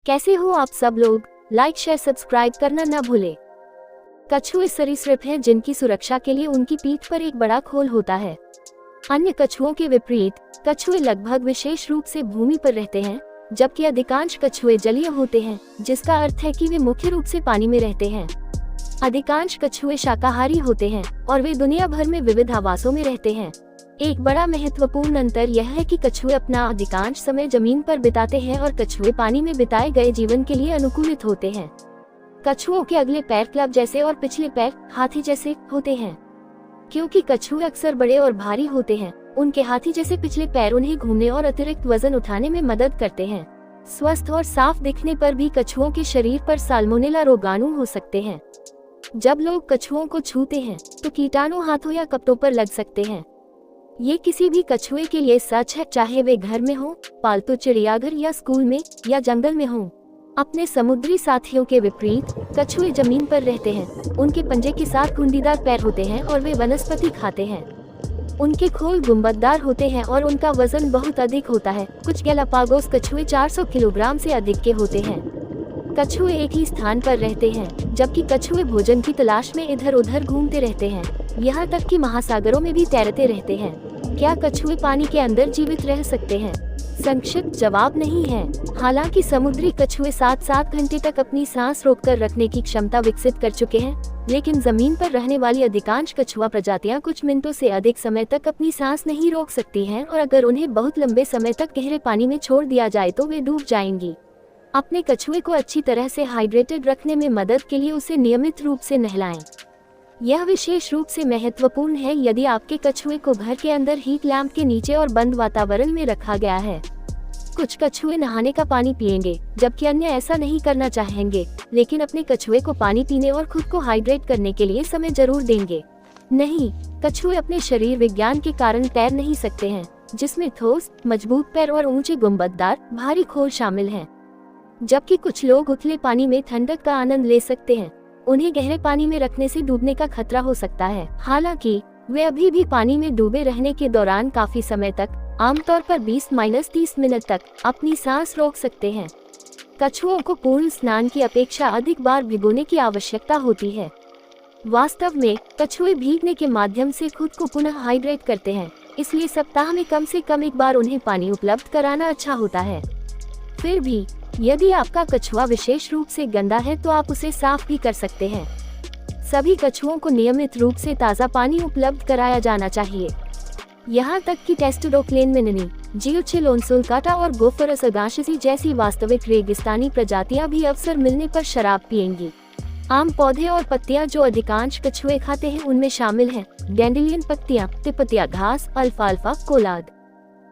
कैसे हो आप सब लोग? लाइक शेयर सब्सक्राइब करना ना भूले। कछुए सरीसृप हैं जिनकी सुरक्षा के लिए उनकी पीठ पर एक बड़ा खोल होता है। अन्य कछुओं के विपरीत कछुए लगभग विशेष रूप से भूमि पर रहते हैं, जबकि अधिकांश कछुए जलीय होते हैं, जिसका अर्थ है कि वे मुख्य रूप से पानी में रहते हैं। अधिकांश कछुए शाकाहारी होते हैं और वे दुनिया भर में विविध आवासों में रहते हैं। एक बड़ा महत्वपूर्ण अंतर यह है कि कछुए अपना अधिकांश समय जमीन पर बिताते हैं और कछुए पानी में बिताए गए जीवन के लिए अनुकूलित होते हैं। कछुओं के अगले पैर क्लब जैसे और पिछले पैर हाथी जैसे होते हैं। क्योंकि कछुए अक्सर बड़े और भारी होते हैं, उनके हाथी जैसे पिछले पैर उन्हें घूमने और अतिरिक्त वजन उठाने में मदद करते हैं। स्वस्थ और साफ दिखने पर भी कछुओं के शरीर पर साल्मोनेला रोगाणु हो सकते हैं। जब लोग कछुओं को छूते हैं तो कीटाणु हाथों या कपड़ों पर लग सकते हैं। ये किसी भी कछुए के लिए सच है, चाहे वे घर में हो, पालतू चिड़ियाघर या स्कूल में या जंगल में हो। अपने समुद्री साथियों के विपरीत कछुए जमीन पर रहते हैं। उनके पंजे के साथ कुंडीदार पैर होते हैं और वे वनस्पति खाते हैं। उनके खोल गुंबददार होते हैं और उनका वजन बहुत अधिक होता है। कुछ गैलापागोस कछुए 400 किलोग्राम से अधिक के होते हैं। कछुए एक ही स्थान पर रहते हैं, जबकि कछुए भोजन की तलाश में इधर उधर घूमते रहते हैं। यहाँ तक कि महासागरों में भी तैरते रहते हैं। क्या कछुए पानी के अंदर जीवित रह सकते हैं? संक्षिप्त जवाब नहीं है। हालांकि समुद्री कछुए 7-7 घंटे तक अपनी सांस रोककर रखने की क्षमता विकसित कर चुके हैं, लेकिन जमीन पर रहने वाली अधिकांश कछुआ प्रजातियां कुछ मिनटों से अधिक समय तक अपनी सांस नहीं रोक सकती हैं और अगर उन्हें बहुत लंबे समय तक गहरे पानी में छोड़ दिया जाए तो वे डूब जाएंगी। अपने कछुए को अच्छी तरह से हाइड्रेटेड रखने में मदद के लिए उसे नियमित रूप से नहलाएं। यह विशेष रूप से महत्वपूर्ण है यदि आपके कछुए को घर के अंदर हीट लैंप के नीचे और बंद वातावरण में रखा गया है। कुछ कछुए नहाने का पानी पिएंगे, जबकि अन्य ऐसा नहीं करना चाहेंगे, लेकिन अपने कछुए को पानी पीने और खुद को हाइड्रेट करने के लिए समय जरूर देंगे। नहीं, कछुए अपने शरीर विज्ञान के कारण तैर नहीं सकते हैं, जिसमें ठोस, मजबूत पैर और ऊंचे गुंबददार, भारी खोल शामिल हैं। जबकि कुछ लोग उथले पानी में ठंडक का आनंद ले सकते हैं, उन्हें गहरे पानी में रखने से डूबने का खतरा हो सकता है। हालांकि वे अभी भी पानी में डूबे रहने के दौरान काफी समय तक, आमतौर पर 20-30 मिनट तक, अपनी सांस रोक सकते हैं। कछुओं को पूर्ण स्नान की अपेक्षा अधिक बार भिगोने की आवश्यकता होती है। वास्तव में कछुए भीगने के माध्यम से खुद को पुनः हाइड्रेट करते हैं, इसलिए सप्ताह में कम से कम एक बार उन्हें पानी उपलब्ध कराना अच्छा होता है। फिर भी यदि आपका कछुआ विशेष रूप से गंदा है तो आप उसे साफ भी कर सकते हैं। सभी कछुओं को नियमित रूप से ताज़ा पानी उपलब्ध कराया जाना चाहिए। यहाँ तक कि टेस्टोडोक्लेन मिननी, जियोचिलोनसुलकाटा और गोफरस अगाशिसी जैसी वास्तविक रेगिस्तानी प्रजातियां भी अवसर मिलने पर शराब पिएंगी। आम पौधे और पत्तियां जो अधिकांश कछुए खाते हैं उनमें शामिल हैं डैंडेलियन पत्तियां, तिपतिया घास, अल्फाल्फा, कोलाद।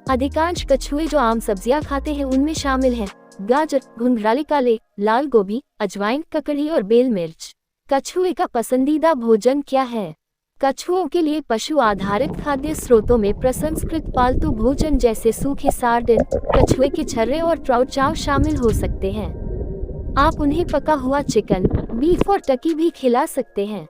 अधिकांश कछुए जो आम सब्जियां खाते हैं उनमें शामिल हैं गाजर, घुंघराले काले, लाल गोभी, अजवाइन, ककड़ी और बेल मिर्च। कछुए का पसंदीदा भोजन क्या है? कछुओं के लिए पशु आधारित खाद्य स्रोतों में प्रसंस्कृत पालतू भोजन जैसे सूखे सार्डिन, कछुए के छर्रे और ट्राउट चाव शामिल हो सकते हैं। आप उन्हें पका हुआ चिकन, बीफ और टर्की भी खिला सकते हैं।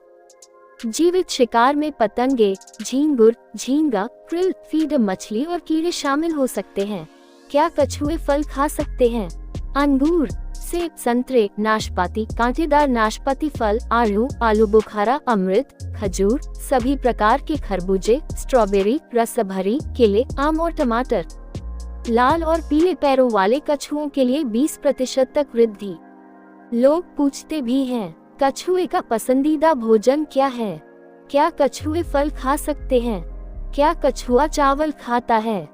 जीवित शिकार में पतंगे, झींगुर, झींगा, क्रिल, फीडर मछली और कीड़े शामिल हो सकते हैं। क्या कछुए फल खा सकते हैं? अंगूर, सेब, संतरे, नाशपाती, कांटेदार नाशपाती फल, आलू बुखारा, अमृत, खजूर, सभी प्रकार के खरबूजे, स्ट्रॉबेरी, रसभरी, केले, आम और टमाटर। लाल और पीले पैरों वाले कछुओं के लिए 20% तक वृद्धि। लोग पूछते भी हैं, कछुए का पसंदीदा भोजन क्या है? क्या कछुए फल खा सकते हैं? क्या कछुआ चावल खाता है?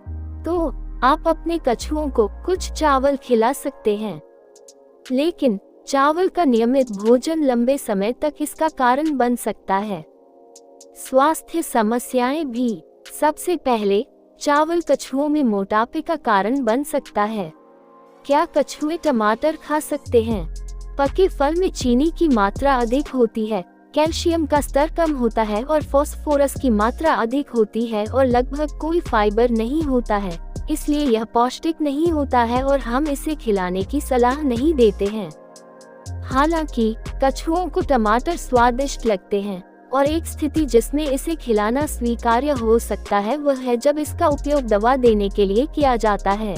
तो आप अपने कछुओं को कुछ चावल खिला सकते हैं, लेकिन चावल का नियमित भोजन लंबे समय तक इसका कारण बन सकता है। स्वास्थ्य समस्याएं भी। सबसे पहले, चावल कछुओं में मोटापे का कारण बन सकता है। क्या कछुए टमाटर खा सकते हैं? पके फल में चीनी की मात्रा अधिक होती है, कैल्शियम का स्तर कम होता है और फास्फोरस की मात्रा अधिक होती है और लगभग कोई फाइबर नहीं होता है, इसलिए यह पौष्टिक नहीं होता है और हम इसे खिलाने की सलाह नहीं देते हैं। हालांकि कछुओं को टमाटर स्वादिष्ट लगते हैं और एक स्थिति जिसमें इसे खिलाना स्वीकार्य हो सकता है वह है जब इसका उपयोग दवा देने के लिए किया जाता है।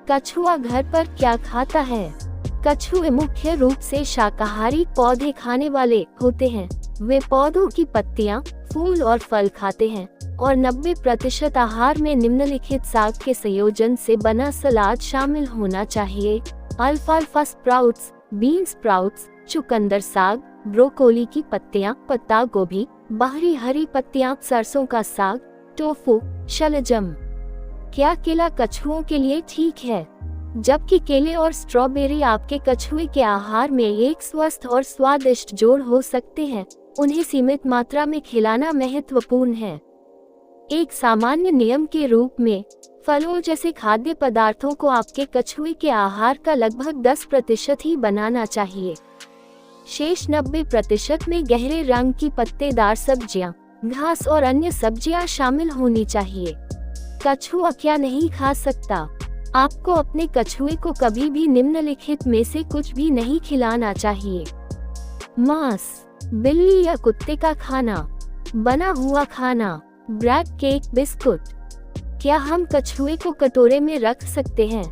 कछुआ घर पर क्या खाता है? कछुए मुख्य रूप से शाकाहारी पौधे खाने वाले होते हैं। वे पौधों की पत्तियां, फूल और फल खाते हैं और 90% आहार में निम्नलिखित साग के संयोजन से बना सलाद शामिल होना चाहिए: अल्फाल्फा स्प्राउट्स, बीन स्प्राउट्स, चुकंदर साग, ब्रोकोली की पत्तियां, पत्ता गोभी, बाहरी हरी पत्तियां, सरसों का साग, टोफू, शलजम। क्या केला कछुओं के लिए ठीक है? जबकि केले और स्ट्रॉबेरी आपके कछुए के आहार में एक स्वस्थ और स्वादिष्ट जोड़ हो सकते हैं, उन्हें सीमित मात्रा में खिलाना महत्वपूर्ण है। एक सामान्य नियम के रूप में, फलों जैसे खाद्य पदार्थों को आपके कछुए के आहार का लगभग 10% ही बनाना चाहिए। शेष 90% में गहरे रंग की पत्तेदार सब्जियां, घास और अन्य सब्जियां शामिल होनी चाहिए। कछुआ क्या नहीं खा सकता? आपको अपने कछुए को कभी भी निम्नलिखित में से कुछ भी नहीं खिलाना चाहिए: मांस, बिल्ली या कुत्ते का खाना, बना हुआ खाना, ब्रेड, केक, बिस्कुट। क्या हम कछुए को कटोरे में रख सकते हैं?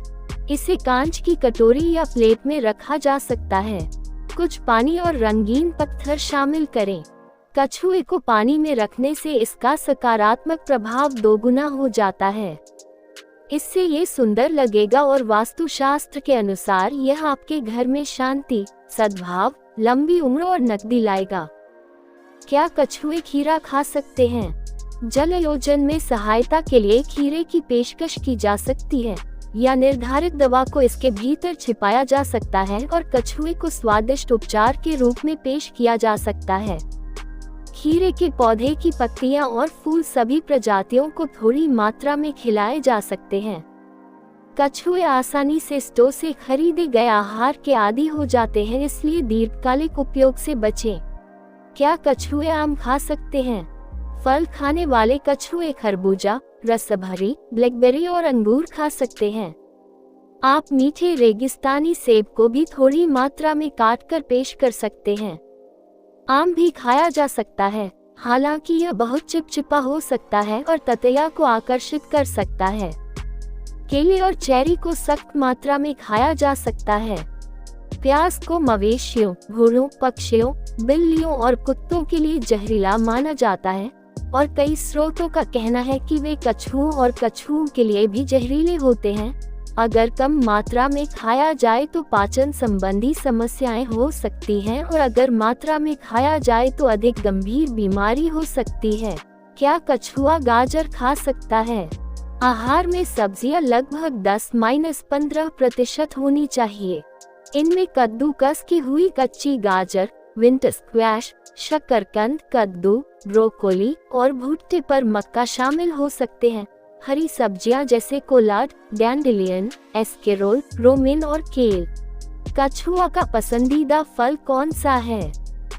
इसे कांच की कटोरी या प्लेट में रखा जा सकता है। कुछ पानी और रंगीन पत्थर शामिल करें। कछुए को पानी में रखने से इसका सकारात्मक प्रभाव दोगुना हो जाता है। इससे ये सुंदर लगेगा और वास्तुशास्त्र के अनुसार यह आपके घर में शांति, सद्भाव, लंबी उम्र और नकदी लाएगा। क्या कछुए खीरा खा सकते हैं? जलयोजन में सहायता के लिए खीरे की पेशकश की जा सकती है या निर्धारित दवा को इसके भीतर छिपाया जा सकता है और कछुए को स्वादिष्ट उपचार के रूप में पेश किया जा सकता है। खीरे के पौधे की पत्तियां और फूल सभी प्रजातियों को थोड़ी मात्रा में खिलाए जा सकते हैं। कछुए आसानी से स्टोर से खरीदे गए आहार के आदी हो जाते हैं, इसलिए दीर्घकालिक उपयोग से बचें। क्या कछुए आम खा सकते हैं? फल खाने वाले कछुए खरबूजा, रसभरी, ब्लैकबेरी और अंगूर खा सकते हैं। आप मीठे रेगिस्तानी सेब को भी थोड़ी मात्रा में काटकर पेश कर सकते हैं। आम भी खाया जा सकता है, हालांकि यह बहुत चिपचिपा हो सकता है और ततैया को आकर्षित कर सकता है। केले और चेरी को सख्त मात्रा में खाया जा सकता है। प्याज को मवेशियों, घोड़ों, पक्षियों, बिल्लियों और कुत्तों के लिए जहरीला माना जाता है और कई स्रोतों का कहना है कि वे कछुओं और कछुओं के लिए भी जहरीले होते हैं। अगर कम मात्रा में खाया जाए तो पाचन संबंधी समस्याएं हो सकती हैं और अगर मात्रा में खाया जाए तो अधिक गंभीर बीमारी हो सकती है। क्या कछुआ गाजर खा सकता है? आहार में सब्जियां लगभग 10-15% होनी चाहिए। इनमें कद्दूकस की हुई कच्ची गाजर, विंटर स्क्वैश, शकरकंद, कद्दू, ब्रोकोली और भुट्टे पर मक्का शामिल हो सकते हैं। हरी सब्जियां जैसे कोलाड, डैंडेलियन, एस्केरोल, रोमेन और केल। कछुआ का पसंदीदा फल कौन सा है?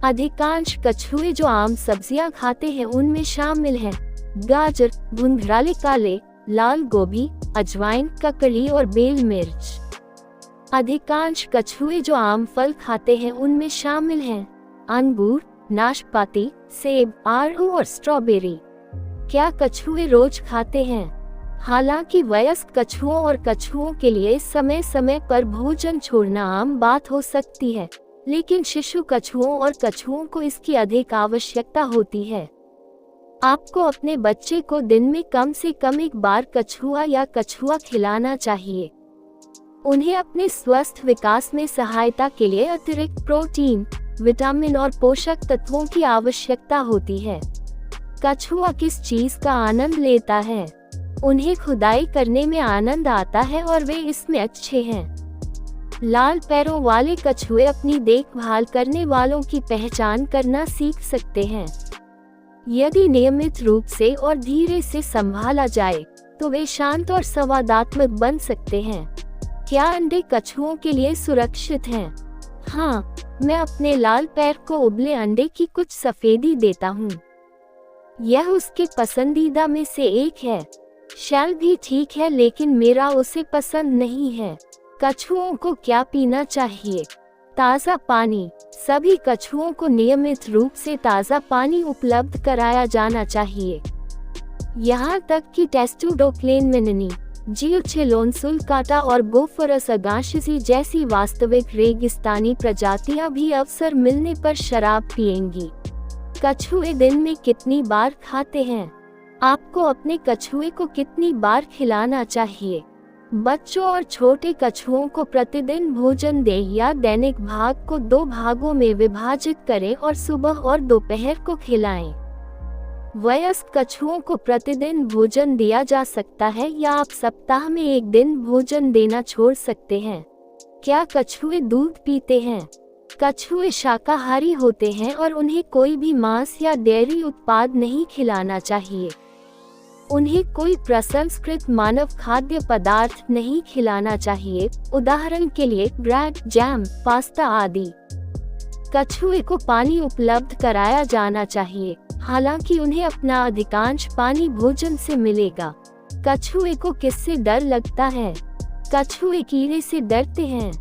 अधिकांश कछुए जो आम सब्जियां खाते हैं उनमें शामिल हैं गाजर, भुनभुराले काले, लाल गोभी, अजवाइन, ककड़ी और बेल मिर्च। अधिकांश कछुए जो आम फल खाते हैं उनमें शामिल हैं अंगूर, नाशपाती, सेब, आड़ू और स्ट्रॉबेरी। क्या कछुए रोज खाते हैं? हालांकि वयस्क कछुओं और कछुओं के लिए समय समय पर भोजन छोड़ना आम बात हो सकती है, लेकिन शिशु कछुओं और कछुओं को इसकी अधिक आवश्यकता होती है। आपको अपने बच्चे को दिन में कम से कम एक बार कछुआ या कछुआ खिलाना चाहिए। उन्हें अपने स्वस्थ विकास में सहायता के लिए अतिरिक्त प्रोटीन, विटामिन और पोषक तत्वों की आवश्यकता होती है। कछुआ किस चीज का आनंद लेता है? उन्हें खुदाई करने में आनंद आता है और वे इसमें अच्छे हैं। लाल पैरों वाले कछुए अपनी देखभाल करने वालों की पहचान करना सीख सकते हैं। यदि नियमित रूप से और धीरे से संभाला जाए तो वे शांत और संवादात्मक बन सकते हैं। क्या अंडे कछुओं के लिए सुरक्षित हैं? हाँ, मैं अपने लाल पैर को उबले अंडे की कुछ सफेदी देता हूँ। यह उसके पसंदीदा में से एक है। शैल भी ठीक है, लेकिन मेरा उसे पसंद नहीं है। कछुओं को क्या पीना चाहिए? ताज़ा पानी। सभी कछुओं को नियमित रूप से ताज़ा पानी उपलब्ध कराया जाना चाहिए। यहाँ तक कि टेस्टुडोक्लेन मेननी, जियोचेलोन काटा और बोफोरस अगाशिसी जैसी वास्तविक रेगिस्तानी प्रजातियां भी अवसर मिलने पर शराब पिएंगी। कछुए दिन में कितनी बार खाते हैं? आपको अपने कछुए को कितनी बार खिलाना चाहिए? बच्चों और छोटे कछुओं को प्रतिदिन भोजन दें या दैनिक भाग को 2 भागों में विभाजित करें और सुबह और दोपहर को खिलाएं। वयस्क कछुओं को प्रतिदिन भोजन दिया जा सकता है या आप सप्ताह में 1 दिन भोजन देना छोड़ सकते हैं। क्या कछुए दूध पीते हैं? कछुए शाकाहारी होते हैं और उन्हें कोई भी मांस या डेयरी उत्पाद नहीं खिलाना चाहिए। उन्हें कोई प्रसंस्कृत मानव खाद्य पदार्थ नहीं खिलाना चाहिए, उदाहरण के लिए ब्रेड, जैम, पास्ता आदि। कछुए को पानी उपलब्ध कराया जाना चाहिए, हालांकि उन्हें अपना अधिकांश पानी भोजन से मिलेगा। कछुए को किससे डर लगता है? कछुए कीड़े से डरते हैं।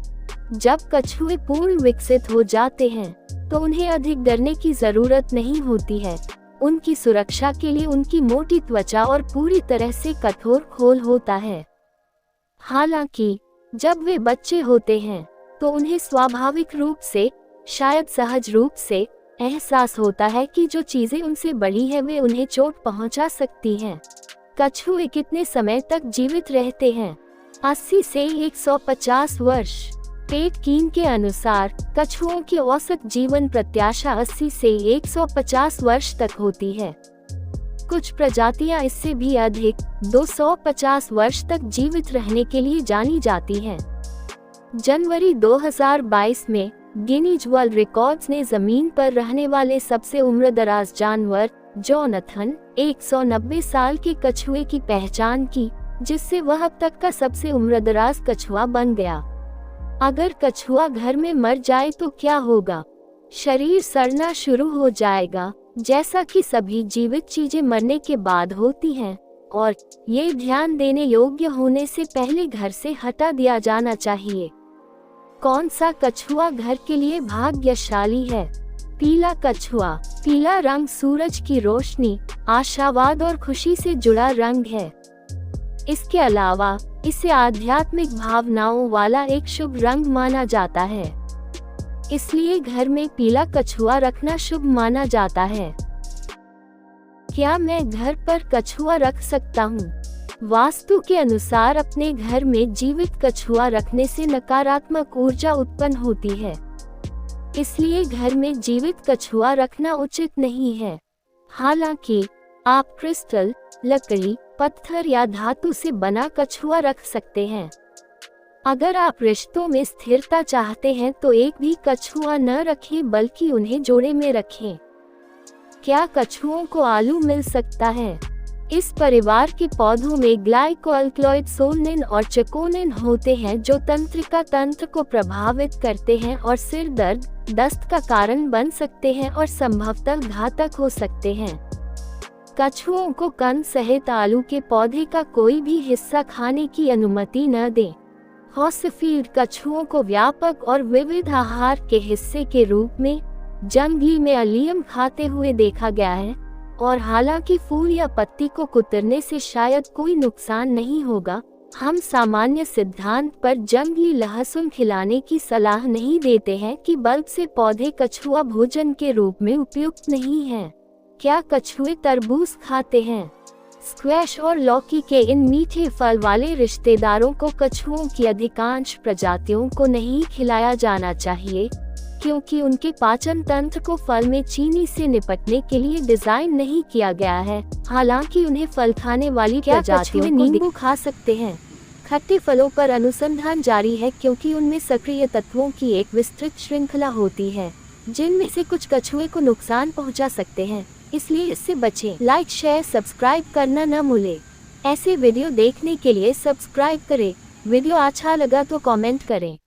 जब कछुए पूर्ण विकसित हो जाते हैं तो उन्हें अधिक डरने की जरूरत नहीं होती है। उनकी सुरक्षा के लिए उनकी मोटी त्वचा और पूरी तरह से कठोर खोल होता है। हालांकि जब वे बच्चे होते हैं तो उन्हें स्वाभाविक रूप से, शायद सहज रूप से, एहसास होता है कि जो चीजें उनसे बड़ी है वे उन्हें चोट पहुंचा सकती हैं। कछुए कितने समय तक जीवित रहते हैं? 80 से 150 वर्ष। पेट कीन के अनुसार कछुओं की औसत जीवन प्रत्याशा 80 से 150 वर्ष तक होती है। कुछ प्रजातियां इससे भी अधिक 250 वर्ष तक जीवित रहने के लिए जानी जाती हैं। जनवरी 2022 में गिनीज वर्ल्ड रिकॉर्ड्स ने जमीन पर रहने वाले सबसे उम्रदराज जानवर जोनाथन 190 साल के कछुए की पहचान की, जिससे वह अब तक का सबसे उम्रदराज कछुआ बन गया। अगर कछुआ घर में मर जाए तो क्या होगा? शरीर सड़ना शुरू हो जाएगा, जैसा कि सभी जीवित चीजें मरने के बाद होती हैं, और ये ध्यान देने योग्य होने से पहले घर से हटा दिया जाना चाहिए। कौन सा कछुआ घर के लिए भाग्यशाली है? पीला कछुआ। पीला रंग सूरज की रोशनी, आशावाद और खुशी से जुड़ा रंग है। इसके अलावा इसे आध्यात्मिक भावनाओं वाला एक शुभ रंग माना जाता है, इसलिए घर में पीला कछुआ रखना शुभ माना जाता है। क्या मैं घर पर कछुआ रख सकता हूँ? वास्तु के अनुसार अपने घर में जीवित कछुआ रखने से नकारात्मक ऊर्जा उत्पन्न होती है, इसलिए घर में जीवित कछुआ रखना उचित नहीं है। हालांकि आप क्रिस्टल, लकड़ी, पत्थर या धातु से बना कछुआ रख सकते हैं। अगर आप रिश्तों में स्थिरता चाहते हैं तो एक भी कछुआ न रखें, बल्कि उन्हें जोड़े में रखें। क्या कछुओं को आलू मिल सकता है? इस परिवार के पौधों में ग्लाइकोअल्कलॉइड सोलनिन और चिकोनिन होते हैं, जो तंत्रिका तंत्र को प्रभावित करते हैं और सिर दर्द, दस्त का कारण बन सकते हैं और संभवतः घातक हो सकते हैं। कछुओं को कंद सहित आलू के पौधे का कोई भी हिस्सा खाने की अनुमति न दें। हॉर्सफील्ड कछुओं को व्यापक और विविध आहार के हिस्से के रूप में जंगली में अलियम खाते हुए देखा गया है, और हालांकि फूल या पत्ती को कुतरने से शायद कोई नुकसान नहीं होगा, हम सामान्य सिद्धांत पर जंगली लहसुन खिलाने की सलाह नहीं देते हैं कि बल्ब से पौधे कछुआ भोजन के रूप में उपयुक्त नहीं हैं। क्या कछुए तरबूज खाते हैं? स्क्वैश और लौकी के इन मीठे फल वाले रिश्तेदारों को कछुओं की अधिकांश प्रजातियों को नहीं खिलाया जाना चाहिए, क्योंकि उनके पाचन तंत्र को फल में चीनी से निपटने के लिए डिजाइन नहीं किया गया है। हालांकि उन्हें फल खाने वाली प्रजातियों को नींबू खा सकते हैं। खट्टे फलों पर अनुसंधान जारी है, क्योंकि उनमें सक्रिय तत्वों की एक विस्तृत श्रृंखला होती है, जिनमें से कुछ कछुए को नुकसान पहुंचा सकते हैं, इसलिए इससे बचें। लाइक, शेयर, सब्सक्राइब करना न भूलें। ऐसे वीडियो देखने के लिए सब्सक्राइब करें। वीडियो अच्छा लगा तो कमेंट करें।